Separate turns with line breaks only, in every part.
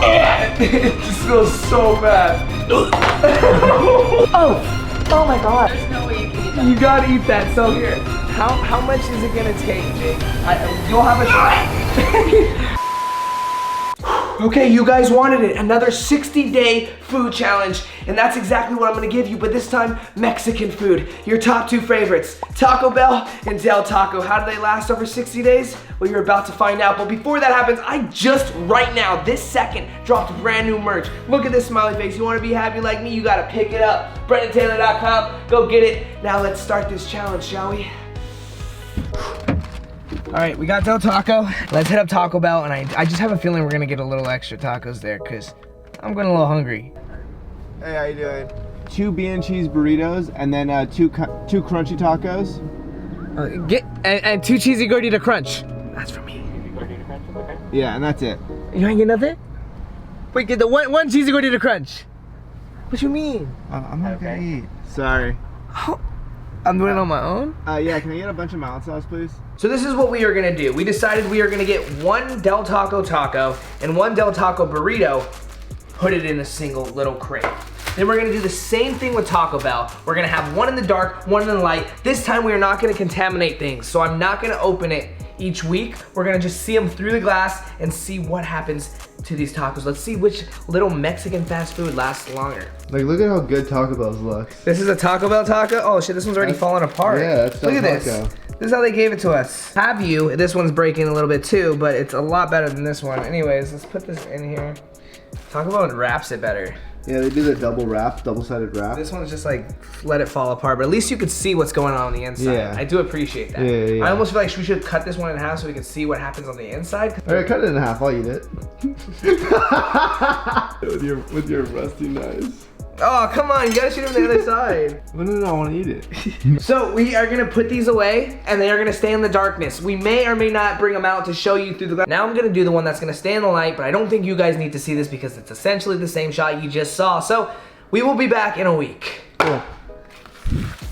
It just smells so bad. Oh my god.
There's no way you can eat that.
You gotta eat that. So here, how much is it gonna take, Jake? You'll have a try. Okay, you guys wanted it. Another 60-day food challenge. And that's exactly what I'm gonna give you, but this time, Mexican food. Your top 2 favorites, Taco Bell and Del Taco. How do they last over 60 days? Well, you're about to find out. But before that happens, I just, right now, this second, dropped brand new merch. Look at this smiley face. You wanna be happy like me? You gotta pick it up. BrennenTaylor.com, go get it. Now let's start this challenge, shall we? All right, we got Del Taco. Let's hit up Taco Bell, and I just have a feeling we're gonna get a little extra tacos there, cause I'm getting a little hungry.
Hey, how you doing? 2 bean and cheese burritos, and then two crunchy tacos.
And 2 cheesy gordita crunch. That's for me.
Yeah, and that's it.
You ain't get nothing? Wait, get the one cheesy gordita crunch. What you mean?
I'm not gonna eat. Sorry.
Oh, I'm doing it on my own?
Yeah, can I get a bunch of mild sauce, please?
So this is what we are gonna do. We decided we are gonna get 1 Del Taco taco and 1 Del Taco burrito, put it in a single little crate. Then we're gonna do the same thing with Taco Bell. We're gonna have 1 in the dark, 1 in the light. This time we are not gonna contaminate things, so I'm not gonna open it each week. We're gonna just see them through the glass and see what happens to these tacos. Let's see which little Mexican fast food lasts longer.
Like, look at how good Taco Bell's looks.
This is a Taco Bell taco? Oh shit, this one's already falling apart.
Yeah, that's Del
Look at
Taco.
this. This is how they gave it to us. Have you, this one's breaking a little bit too, but it's a lot better than this one. Anyways, let's put this in here. Taco Bell wraps it better.
Yeah, they do the double-sided wrap.
This one's just like, let it fall apart, but at least you could see what's going on the inside.
Yeah.
I do appreciate that.
Yeah.
I almost feel like we should cut this one in half so we can see what happens on the inside.
All right, cut it in half, I'll eat it. with your rusty knives.
Oh, come on, you gotta shoot it on the other side.
No, I wanna eat it.
So we are gonna put these away and they are gonna stay in the darkness. We may or may not bring them out to show you through the glass. Now I'm gonna do the one that's gonna stay in the light, but I don't think you guys need to see this because it's essentially the same shot you just saw. So we will be back in a week.
Cool.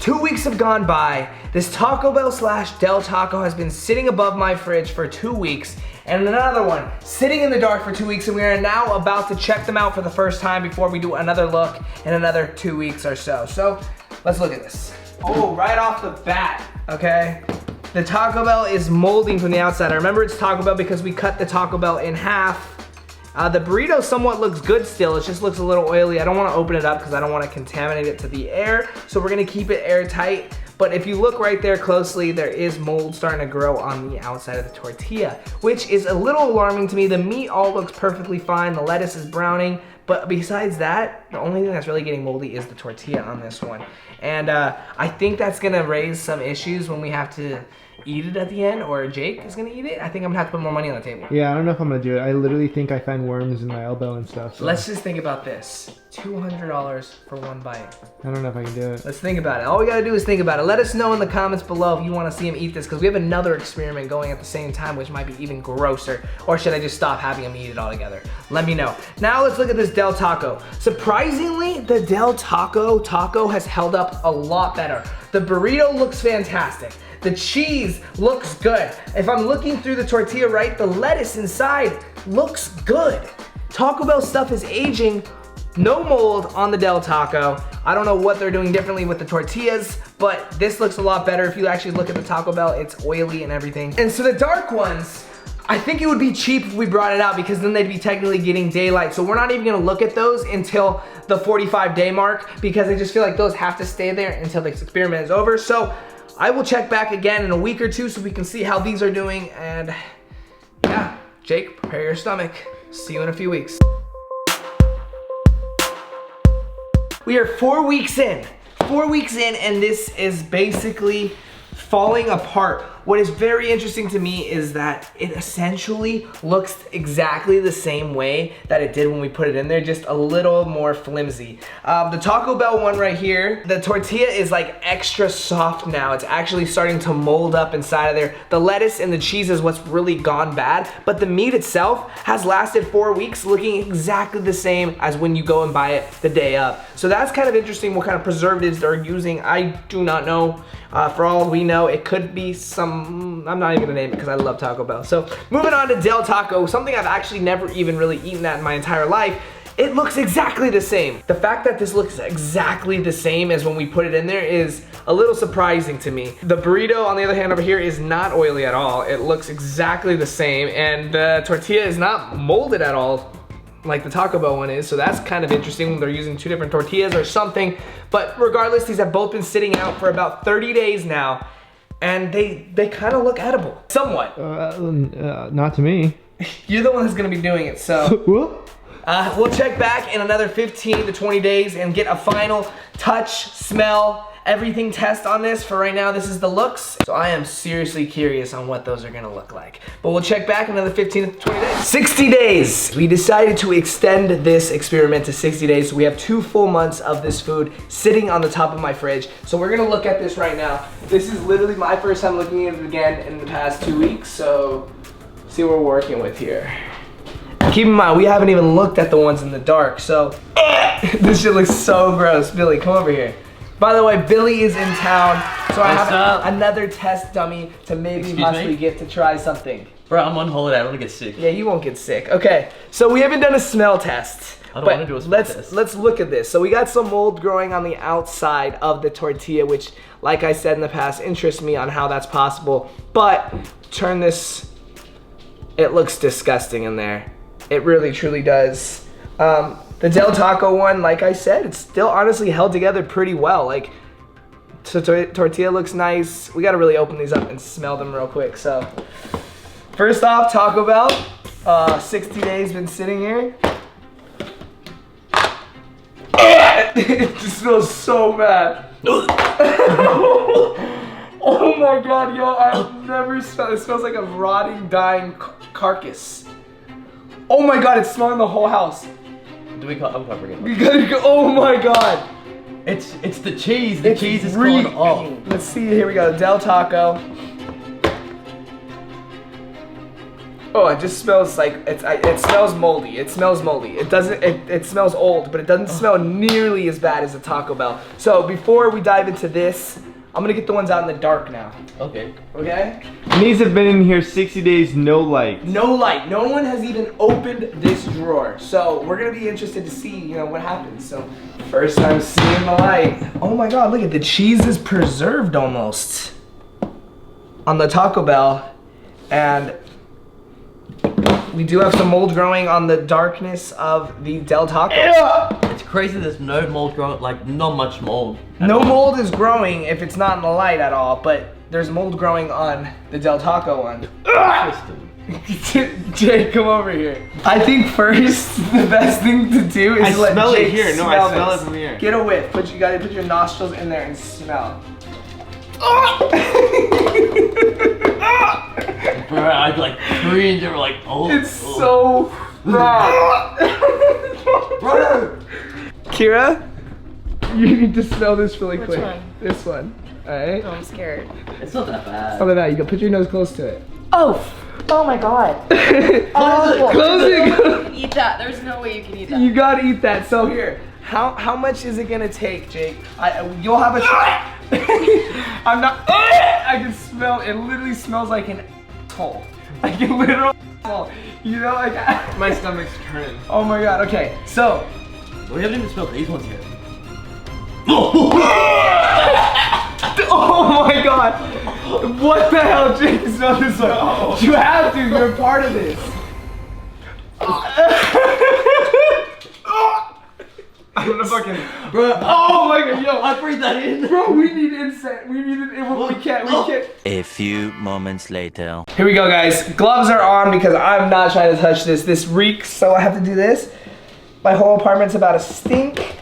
2 weeks have gone by. This Taco Bell / Del Taco has been sitting above my fridge for 2 weeks, and another one sitting in the dark for 2 weeks, and we are now about to check them out for the first time before we do another look in another 2 weeks or so. So let's look at this. Oh, right off the bat, okay? The Taco Bell is molding from the outside. I remember it's Taco Bell because we cut the Taco Bell in half. The burrito somewhat looks good still. It just looks a little oily. I don't want to open it up because I don't want to contaminate it to the air. So we're going to keep it airtight. But if you look right there closely, there is mold starting to grow on the outside of the tortilla, which is a little alarming to me. The meat all looks perfectly fine. The lettuce is browning. But besides that, the only thing that's really getting moldy is the tortilla on this one. And I think that's going to raise some issues when we have to eat it at the end, or Jake is gonna eat it. I think I'm gonna have to put more money on the table.
Yeah, I don't know if I'm gonna do it. I literally think I find worms in my elbow and stuff. So.
Let's just think about this. $200 for 1 bite.
I don't know if I can do it.
Let's think about it. All we gotta do is think about it. Let us know in the comments below if you wanna see him eat this, because we have another experiment going at the same time, which might be even grosser. Or should I just stop having him eat it all together? Let me know. Now let's look at this Del Taco. Surprisingly, the Del Taco has held up a lot better. The burrito looks fantastic. The cheese looks good. If I'm looking through the tortilla right, the lettuce inside looks good. Taco Bell stuff is aging. No mold on the Del Taco. I don't know what they're doing differently with the tortillas, but this looks a lot better. If you actually look at the Taco Bell, it's oily and everything. And so the dark ones, I think it would be cheap if we brought it out because then they'd be technically getting daylight. So we're not even gonna look at those until the 45-day mark because I just feel like those have to stay there until this experiment is over. So I will check back again in a week or two so we can see how these are doing. And yeah, Jake, prepare your stomach. See you in a few weeks. We are 4 weeks in. 4 weeks in, and this is basically falling apart. What is very interesting to me is that it essentially looks exactly the same way that it did when we put it in there, just a little more flimsy. The Taco Bell one right here, the tortilla is like extra soft now. It's actually starting to mold up inside of there. The lettuce and the cheese is what's really gone bad, but the meat itself has lasted 4 weeks looking exactly the same as when you go and buy it the day of. So that's kind of interesting what kind of preservatives they're using. I do not know. For all we know, it could be some I'm not even gonna name it because I love Taco Bell. So moving on to Del Taco, something I've actually never even really eaten that in my entire life. It looks exactly the same. The fact that this looks exactly the same as when we put it in there is a little surprising to me. The burrito, on the other hand, over here is not oily at all. It looks exactly the same, and the tortilla is not molded at all like the Taco Bell one is, so that's kind of interesting. They're using 2 different tortillas or something, but regardless, these have both been sitting out for about 30 days now, and they kind of look edible. Somewhat.
Not to me.
You're the one that's gonna be doing it, so. We'll check back in another 15 to 20 days and get a final touch, smell, everything test on this. For right now, this is the looks. So I am seriously curious on what those are gonna look like. But we'll check back in another 15 to 20 days. 60 days. We decided to extend this experiment to 60 days. So we have 2 full months of this food sitting on the top of my fridge. So we're gonna look at this right now. This is literally my first time looking at it again in the past 2 weeks. So see what we're working with here. Keep in mind, we haven't even looked at the ones in the dark, so this shit looks so gross. Billy, come over here. By the way, Billy is in town, so I have another test dummy to maybe possibly get to try something.
Bro, I'm on holiday, I don't want to get sick.
Yeah, you won't get sick. Okay, so we haven't done a smell test.
I don't want to do a smell test.
Let's look at this. So we got some mold growing on the outside of the tortilla, which, like I said in the past, interests me on how that's possible. But turn this, it looks disgusting in there. It really, truly does. The Del Taco one, like I said, it's still honestly held together pretty well. Like, so tortilla looks nice. We gotta really open these up and smell them real quick. So, first off, Taco Bell. 60 days been sitting here. It just smells so bad. Oh my God, yo, I've never smelled, it smells like a rotting, dying carcass. Oh my God, it's smelling the whole house.
I'm covering it.
You gotta go, oh my God.
It's the cheese. The cheese is going off.
Let's see, here we go, Del Taco. Oh, it just smells like, it smells moldy. It smells moldy. It doesn't, it smells old, but it doesn't smell nearly as bad as a Taco Bell. So before we dive into this, I'm gonna get the ones out in the dark now.
Okay.
Okay?
These have been in here 60 days, no light.
No light. No one has even opened this drawer. So we're gonna be interested to see, you know, what happens. So first time seeing the light. Oh my God, look at the cheese is preserved almost on the Taco Bell. And we do have some mold growing on the darkness of the Del Taco.
It's crazy there's no mold growing, like not much mold.
No mold is growing if it's not in the light at all, but there's mold growing on the Del Taco one. Jake, come over here. I think first, the best thing to do is let Jake
here. No, I smell it from here.
Get a whiff. You gotta put your nostrils in there and smell.
Bro, I'd like cringe or like, oh.
It's so bad.
Bro.
Kira, you need to smell this really quick.
Which one?
This one. Alright?
Oh, I'm scared.
It's not that bad.
It's not that bad. You can put your nose close to it.
Oh! Oh my God.
Close it.
You can eat that. There's no way you can eat that.
You gotta eat that. So here, how much is it gonna take, Jake? You'll have a shot. I'm not. I can smell. It literally smells like an asshole. Like a literal asshole. You know, like
My stomach's turning.
Oh my God. Okay, so
We haven't even smelled these ones yet.
oh my God. What the hell, Jake? Smell this one. No. You have to. You're a part of this.
I'm gonna fucking.
Bro,
Oh my God, yo.
I breathe that in.
Bro, we need incense. We need it. We can't.
A few moments later.
Here we go, guys. Gloves are on because I'm not trying to touch this. This reeks, so I have to do this. My whole apartment's about to stink.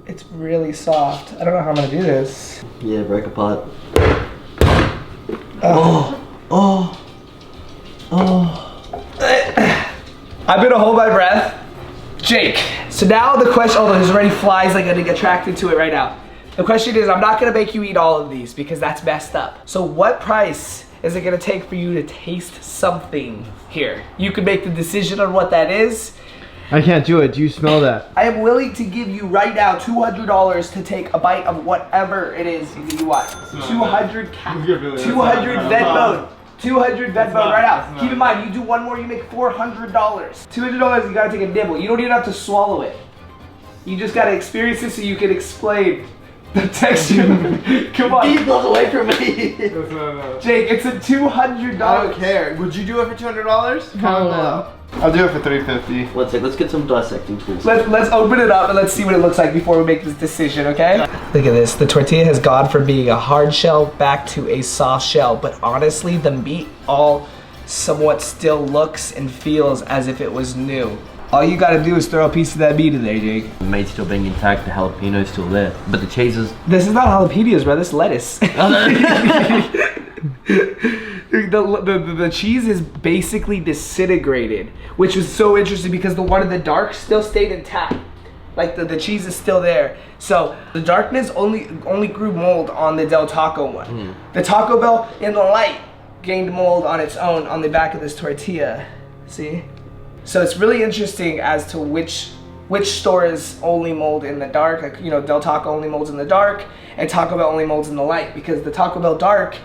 It's really soft. I don't know how I'm gonna do this.
Yeah, break apart. Oh.
I'm gonna hold my breath. Jake, so now the question, oh, there's already flies like getting attracted to it right now. The question is, I'm not gonna make you eat all of these because that's messed up. So what price is it gonna take for you to taste something here? You can make the decision on what that is.
I can't do it. Do you smell that?
I am willing to give you right now $200 to take a bite of whatever it is you want. 200 Venmo. 200 Venmo right now. Keep in mind, you do one more, you make $400. $200, you gotta take a nibble. You don't even have to swallow it. You just gotta experience it so you can explain the texture. Come on.
Keep those away from me.
Jake, it's a $200.
I don't care. Would you do it for $200? Comment below. I'll do it for $350.
One sec, let's get some dissecting tools.
Let's open it up and let's see what it looks like before we make this decision, okay? Look at this. The tortilla has gone from being a hard shell back to a soft shell, but honestly, the meat all somewhat still looks and feels as if it was new. All you gotta do is throw a piece of that meat in there, Jake.
The meat's still being intact, the jalapeno's still there, but the cheese is...
This is not jalapenos, bro. This is lettuce. The cheese is basically disintegrated, which was so interesting because the one in the dark still stayed intact. Like the cheese is still there. So the darkness only grew mold on the Del Taco one. The Taco Bell in the light gained mold on its own on the back of this tortilla. See? So it's really interesting as to which stores only mold in the dark. Like, you know, Del Taco only molds in the dark and Taco Bell only molds in the light, because the Taco Bell dark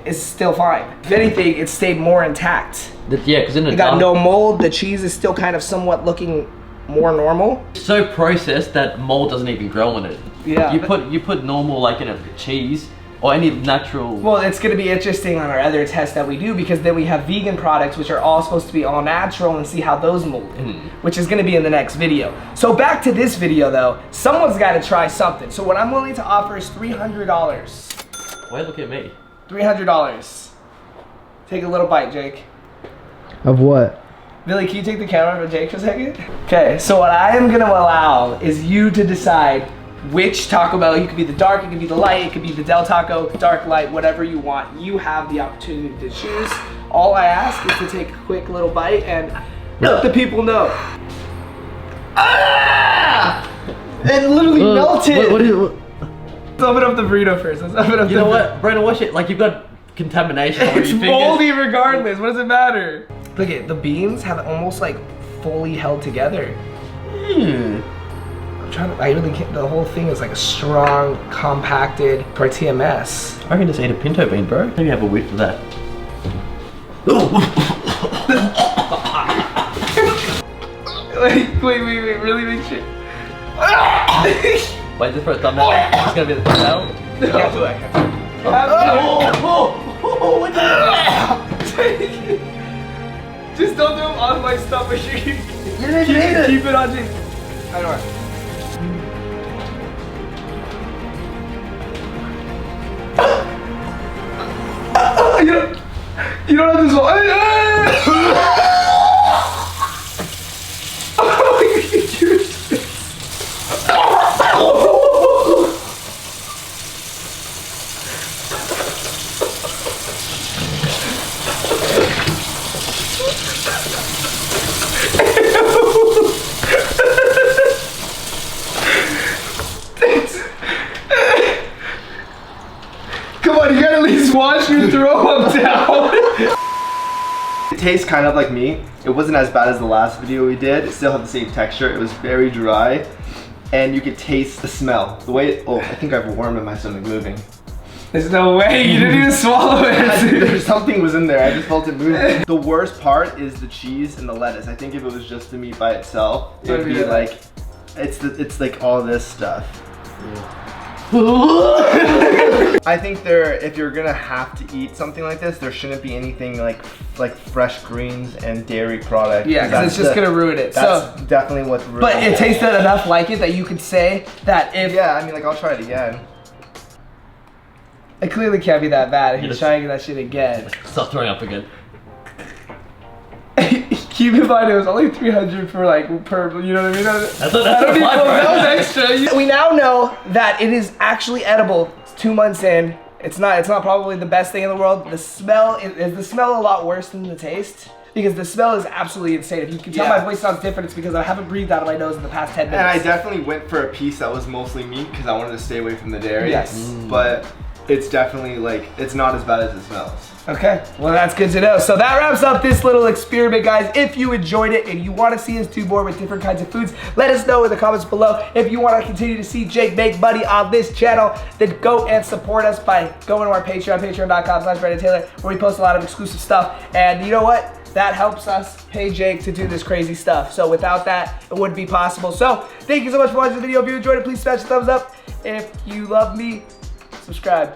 is still fine. If anything, it stayed more intact.
Yeah, because in the
It got no mold. The cheese is still kind of somewhat looking more normal.
It's so processed that mold doesn't even grow in it.
Yeah.
You put normal, like, in a cheese or any natural.
Well, it's gonna be interesting on our other tests that we do, because then we have vegan products which are all supposed to be all natural, and see how those mold, which is gonna be in the next video. So back to this video though, someone's gotta try something. So what I'm willing to offer is $300.
Why look at me?
$300. Take a little bite, Jake.
Of what?
Billy, can you take the camera for Jake for a second? Okay, so what I am gonna allow is you to decide which Taco Bell. You could be the dark, it could be the light, it could be the Del Taco, dark, light, whatever you want. You have the opportunity to choose. All I ask is to take a quick little bite and let the people know. Ah! It literally melted.
What
Let's open up the burrito first. Let's open up
you know what, Breanna, wash it. Like, you've got contamination on
It's
your fingers.
moldy regardless. What does it matter? Look at the beans have almost like fully held together. I'm trying to. I really can't. The whole thing is like a strong, compacted tortilla mess.
I can just eat a pinto bean, bro. Maybe have a whiff of that.
Wait, really make sure.
Wait, just for a thumbnail. It's gonna be the thumbnail.
I can't do it. I can't do it. Just don't do them on my stomach. Keep it on Jake. I don't know. You don't have this one. Come on, you gotta at least wash your throw up down.
It tastes kind of like meat. It wasn't as bad as the last video we did. It still had the same texture. It was very dry, and you could taste the smell. The way it, I think I have a worm in my stomach moving.
There's no way, you didn't even swallow it.
Something was in there, I just felt it moving. The worst part is the cheese and the lettuce. I think if it was just the meat by itself, it would be like, it's like all this stuff. I think if you're gonna have to eat something like this, there shouldn't be anything like fresh greens and dairy product.
Yeah, because it's just gonna ruin it.
That's definitely what's ruining it.
But it tasted enough like it that you could say that if...
Yeah, I mean, like, I'll try it again.
It clearly can't be that bad if you're trying that shit again.
Stop throwing up again.
Keep in mind it was only 300 for like per, you know what I mean?
That's
that was extra. We now know that it is actually edible. It's 2 months in. It's not probably the best thing in the world. The smell is the smell a lot worse than the taste? Because the smell is absolutely insane. If you can tell my voice sounds different, it's because I haven't breathed out of my nose in the past 10 minutes.
And I definitely went for a piece that was mostly meat because I wanted to stay away from the dairy.
Yes.
But it's definitely like, it's not as bad as it smells.
Okay, well that's good to know. So that wraps up this little experiment, guys. If you enjoyed it and you want to see us do more with different kinds of foods, let us know in the comments below. If you want to continue to see Jake make money on this channel, then go and support us by going to our Patreon, patreon.com/Brennen Taylor, where we post a lot of exclusive stuff. And you know what? That helps us pay Jake to do this crazy stuff. So without that, it wouldn't be possible. So thank you so much for watching the video. If you enjoyed it, please smash the thumbs up. If you love me, subscribe.